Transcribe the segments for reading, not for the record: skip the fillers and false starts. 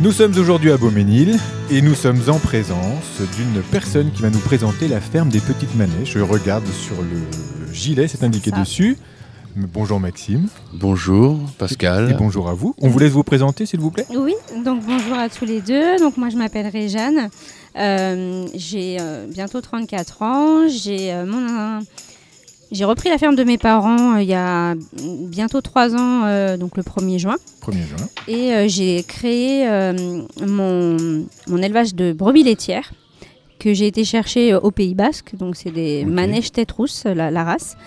Nous sommes aujourd'hui à Beauménil et nous sommes en présence d'une personne qui va nous présenter la ferme des Petites Manèches. Je regarde sur le gilet, c'est indiqué dessus. Bonjour Maxime. Bonjour Pascal. Et bonjour à vous. On vous laisse vous présenter s'il vous plaît. Oui, donc bonjour à tous les deux. Donc moi je m'appelle Réjeanne. J'ai bientôt 34 ans. J'ai repris la ferme de mes parents il y a bientôt 3 ans, donc le 1er juin. 1er juin. Et j'ai créé mon élevage de brebis laitières que j'ai été chercher au Pays Basque. Donc c'est des manèges tête rousse, la race.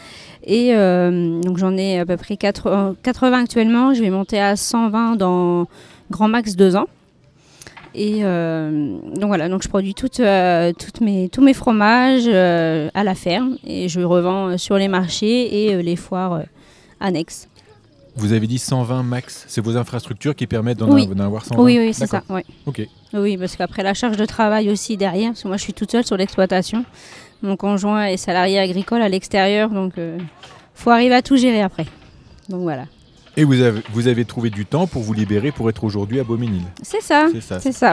Et donc j'en ai à peu près 80 actuellement. Je vais monter à 120 dans grand max 2 ans. Et donc voilà, donc je produis tous mes fromages à la ferme et je revends sur les marchés et les foires annexes. Vous avez dit 120 max, c'est vos infrastructures qui permettent d'en avoir 120? Oui, c'est ça. Oui. Okay. Oui, parce qu'après la charge de travail aussi derrière, parce que moi je suis toute seule sur l'exploitation. Mon conjoint est salarié agricole à l'extérieur, donc faut arriver à tout gérer après. Donc voilà. Et vous avez trouvé du temps pour vous libérer pour être aujourd'hui à Beauménil. C'est ça.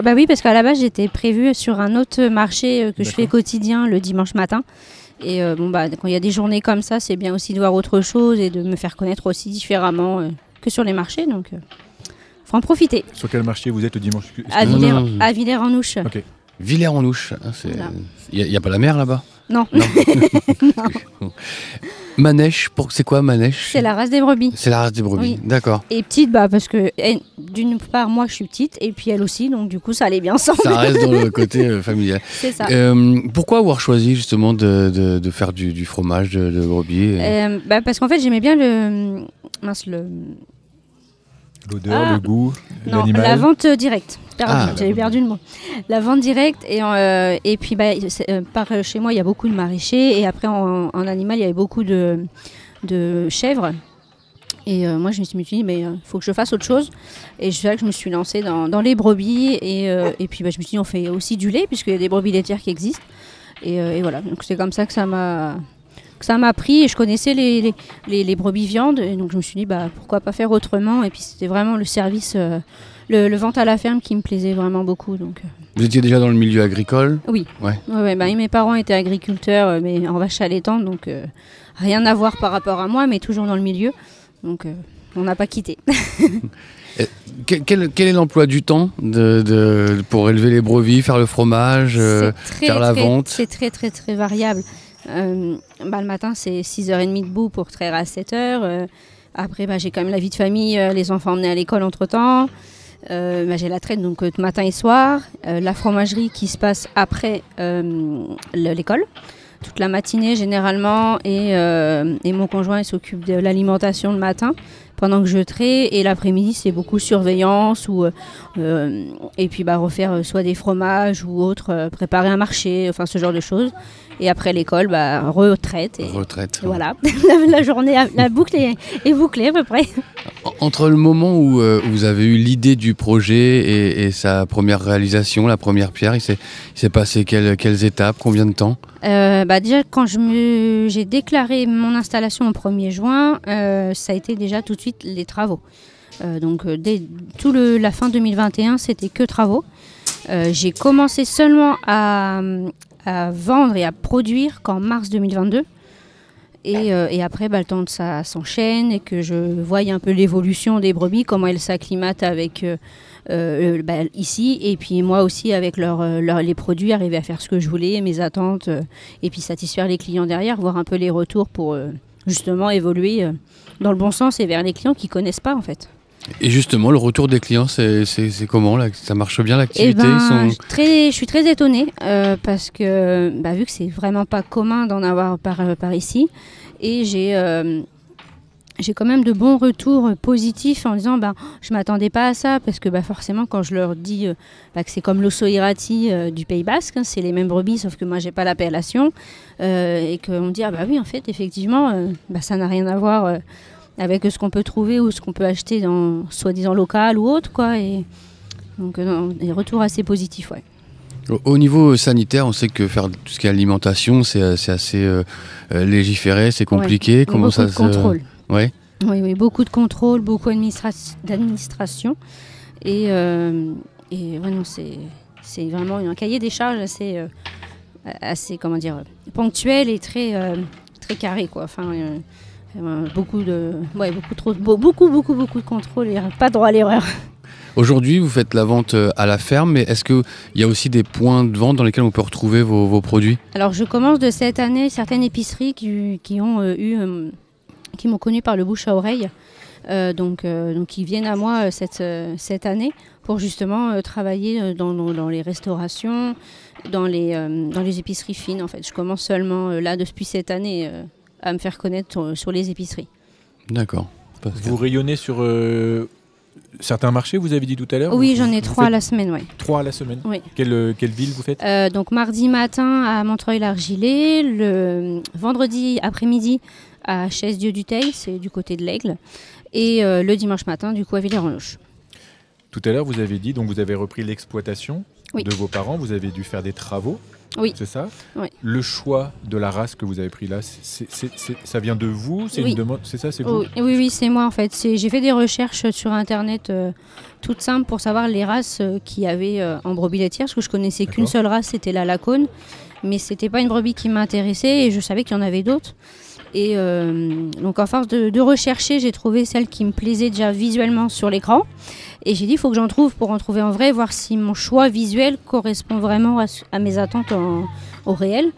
Bah oui, parce qu'à la base, j'étais prévue sur un autre marché que je fais quotidien le dimanche matin. Et quand il y a des journées comme ça, c'est bien aussi de voir autre chose et de me faire connaître aussi différemment que sur les marchés. Donc, faut en profiter. Sur quel marché vous êtes le dimanche? À Villers-en-Ouche. Okay. Villers-en-Ouche, il n'y a pas la mer là-bas? Non. Manèche, c'est quoi Manèche? C'est la race des brebis. C'est la race des brebis, oui. D'accord. Et petite, parce que d'une part, moi je suis petite et puis elle aussi, donc du coup ça allait bien ensemble. Ça reste dans le côté familial. C'est ça. Pourquoi avoir choisi justement de faire du fromage de brebis Parce qu'en fait j'aimais bien l'odeur, le goût, l'animal. La vente directe. J'avais perdu le mot. La vente directe et puis par chez moi il y a beaucoup de maraîchers et après en animal il y avait beaucoup de chèvres et moi je me suis dit mais faut que je fasse autre chose et c'est là que je me suis lancée dans les brebis et puis je me suis dit on fait aussi du lait puisqu'il y a des brebis laitières qui existent et voilà, donc c'est comme ça que ça m'a pris et je connaissais les brebis viandes et donc je me suis dit pourquoi pas faire autrement et puis c'était vraiment le service le vente à la ferme qui me plaisait vraiment beaucoup. Donc, Vous étiez déjà dans le milieu agricole? Oui. Ouais, mes parents étaient agriculteurs mais en vache allaitante donc rien à voir par rapport à moi mais toujours dans le milieu donc on n'a pas quitté. Quel est l'emploi du temps pour élever les brebis, faire le fromage, faire la vente? C'est très très très variable. Le matin c'est 6h30 debout pour traire à 7h. Après j'ai quand même la vie de famille, les enfants emmenés à l'école entre temps. J'ai la traite donc matin et soir. La fromagerie qui se passe après l'école. Toute la matinée généralement et mon conjoint il s'occupe de l'alimentation le matin pendant que je trais et l'après-midi c'est beaucoup surveillance et puis refaire soit des fromages ou autre, préparer un marché, enfin ce genre de choses. Et après l'école, retraite. Et voilà, la journée, la boucle est bouclée à peu près. Entre le moment où vous avez eu l'idée du projet et sa première réalisation, la première pierre, il s'est passé quelles étapes, combien de temps? Déjà, quand j'ai déclaré mon installation au 1er juin, ça a été déjà tout de suite les travaux. Donc, dès la fin 2021, c'était que travaux. J'ai commencé seulement à vendre et à produire qu'en mars 2022. Et après, le temps que ça s'enchaîne et que je voie un peu l'évolution des brebis, comment elles s'acclimatent avec ici, et puis moi aussi avec les produits, arriver à faire ce que je voulais, mes attentes, et puis satisfaire les clients derrière, voir un peu les retours pour justement évoluer dans le bon sens et vers les clients qui ne connaissent pas en fait. Et justement, le retour des clients, c'est comment là? Ça marche bien l'activité? Je suis très étonnée parce que vu que c'est vraiment pas commun d'en avoir par ici, et j'ai quand même de bons retours positifs en disant je m'attendais pas à ça parce que forcément quand je leur dis que c'est comme l'Osso Irati du Pays Basque, c'est les mêmes brebis sauf que moi j'ai pas l'appellation et qu'on me dit oui en fait effectivement ça n'a rien à voir avec ce qu'on peut trouver ou ce qu'on peut acheter dans soi-disant local ou autre quoi, et donc des retours assez positifs. Ouais. Au niveau sanitaire, on sait que faire tout ce qui est alimentation, c'est assez légiféré, c'est compliqué. Ouais, comment ça se contrôle. Ouais. Oui, beaucoup de contrôle, beaucoup d'administration. Et Et ouais, non, c'est vraiment un cahier des charges assez comment dire, ponctuel et très carré, quoi. Enfin, beaucoup de contrôles et pas droit à l'erreur. Aujourd'hui, vous faites la vente à la ferme, mais est-ce qu'il y a aussi des points de vente dans lesquels on peut retrouver vos produits? Alors, je commence de cette année certaines épiceries qui m'ont connu par le bouche à oreille, donc ils viennent à moi cette année pour justement travailler dans les restaurations, dans les épiceries fines. En fait, je commence seulement là depuis cette année à me faire connaître sur les épiceries. D'accord. Vous rayonnez sur certains marchés, vous avez dit tout à l'heure? Oui, j'en ai 3 à la semaine, oui. 3 à la semaine? Oui. Quelle ville vous faites? Donc mardi matin à Montreuil-l'Argilé, le vendredi après-midi à Chaise-Dieu-du-Teil, c'est du côté de l'Aigle, et le dimanche matin du coup à Villers-en-Ouche. Tout à l'heure, vous avez dit, donc vous avez repris l'exploitation de vos parents, vous avez dû faire des travaux. Oui. C'est ça? Oui. Le choix de la race que vous avez pris là, ça vient de vous? C'est une demande? C'est ça, c'est vous? Oui, c'est moi en fait. J'ai fait des recherches sur internet toutes simples pour savoir les races qu'il y avait en brebis laitière, parce que je connaissais qu'une seule race, c'était la Lacone, mais c'était pas une brebis qui m'intéressait et je savais qu'il y en avait d'autres. Et donc à force de rechercher, j'ai trouvé celle qui me plaisait déjà visuellement sur l'écran. Et j'ai dit, il faut que j'en trouve pour en trouver en vrai, voir si mon choix visuel correspond vraiment à mes attentes au réel.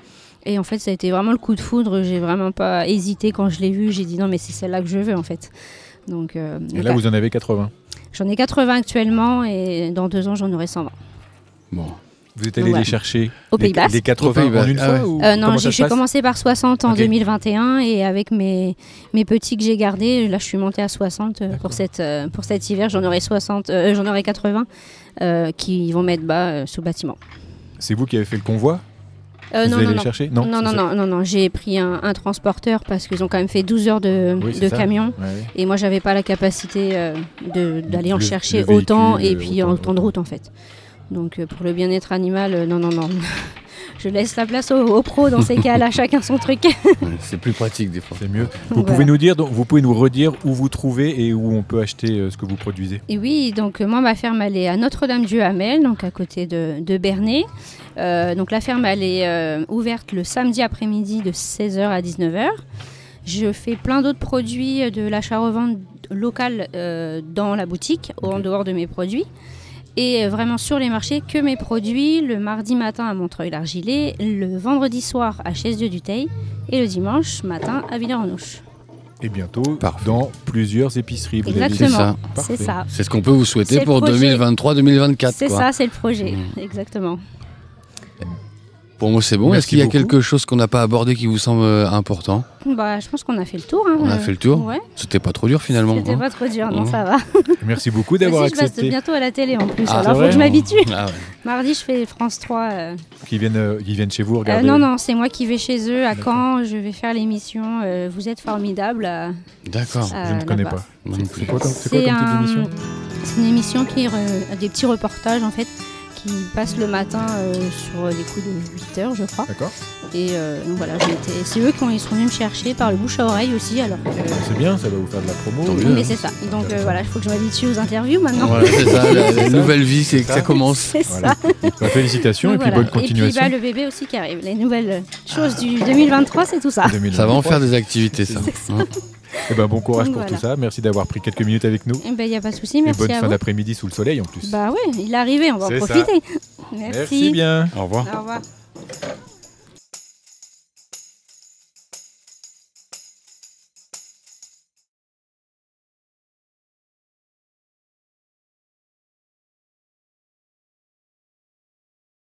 Et en fait, ça a été vraiment le coup de foudre. J'ai vraiment pas hésité quand je l'ai vue. J'ai dit non, mais c'est celle-là que je veux en fait. Donc, et là, vous en avez 80? J'en ai 80 actuellement et dans 2 ans, j'en aurai 100. Bon. Vous êtes allé les chercher au Pays Basque. Les 80 en une fois ou non, j'ai commencé par 60 en 2021 et avec mes petits que j'ai gardés, là je suis montée à 60 pour cet hiver. J'en aurai 80 qui vont mettre bas sous bâtiment. C'est vous qui avez fait le convoi? Non. Chercher Non. J'ai pris un transporteur parce qu'ils ont quand même fait 12 heures de camion. Ouais. Et moi, j'avais pas la capacité d'aller en chercher autant et puis autant de route en fait. Donc pour le bien-être animal, non. Je laisse la place aux pros dans ces cas-là, chacun son truc. C'est plus pratique des fois. C'est mieux. Vous pouvez nous redire où vous trouvez et où on peut acheter ce que vous produisez? Et oui, donc moi ma ferme elle est à Notre-Dame-du-Hamel, donc à côté de Bernay. Donc la ferme elle est ouverte le samedi après-midi de 16h à 19h. Je fais plein d'autres produits de l'achat-revente local dans la boutique, en dehors de mes produits. Et vraiment sur les marchés, que mes produits, le mardi matin à Montreuil-l'Argilé, le vendredi soir à Chaise-Dieu-du-Teil et le dimanche matin à Villers-en-Ouche. Et bientôt dans plusieurs épiceries. Exactement, c'est ça. C'est ce qu'on peut vous souhaiter pour 2023-2024. C'est ça, c'est le projet, exactement. Pour moi, c'est bon. Est-ce qu'il y a quelque chose qu'on n'a pas abordé qui vous semble important? Je pense qu'on a fait le tour. On a fait le tour. Ouais. C'était pas trop dur finalement. C'était pas trop dur, non, ça va. Merci beaucoup d'avoir accepté. Je passe bientôt à la télé en plus, alors il faut que je m'habitue. Mardi, je fais France 3. Qui viennent chez vous regarder? Non, c'est moi qui vais chez eux à Caen. Je vais faire l'émission Vous êtes formidable. D'accord. Je ne connais pas. C'est quoi comme type d'émission? C'est une émission qui est des petits reportages en fait. Qui passe le matin sur les coups de 8h, je crois. D'accord. Et donc voilà, c'est eux qui sont venus me chercher par le bouche à oreille aussi. Alors c'est bien, ça va vous faire de la promo. Mais c'est ça. Donc voilà, il faut que je m'habitue aux interviews maintenant. Voilà, c'est ça, la nouvelle vie, c'est que ça commence. C'est ça. Félicitations et puis bonne continuation. Et puis le bébé aussi qui arrive. Les nouvelles choses du 2023, c'est tout ça. 2023. Ça va en faire des activités, ça. Bon courage pour tout ça. Merci d'avoir pris quelques minutes avec nous. Il n'y a pas de souci. Merci. Et bonne à fin vous. d'après-midi sous le soleil en plus. Bah ouais, il est arrivé, on va en profiter. Merci bien. Au revoir. Au revoir.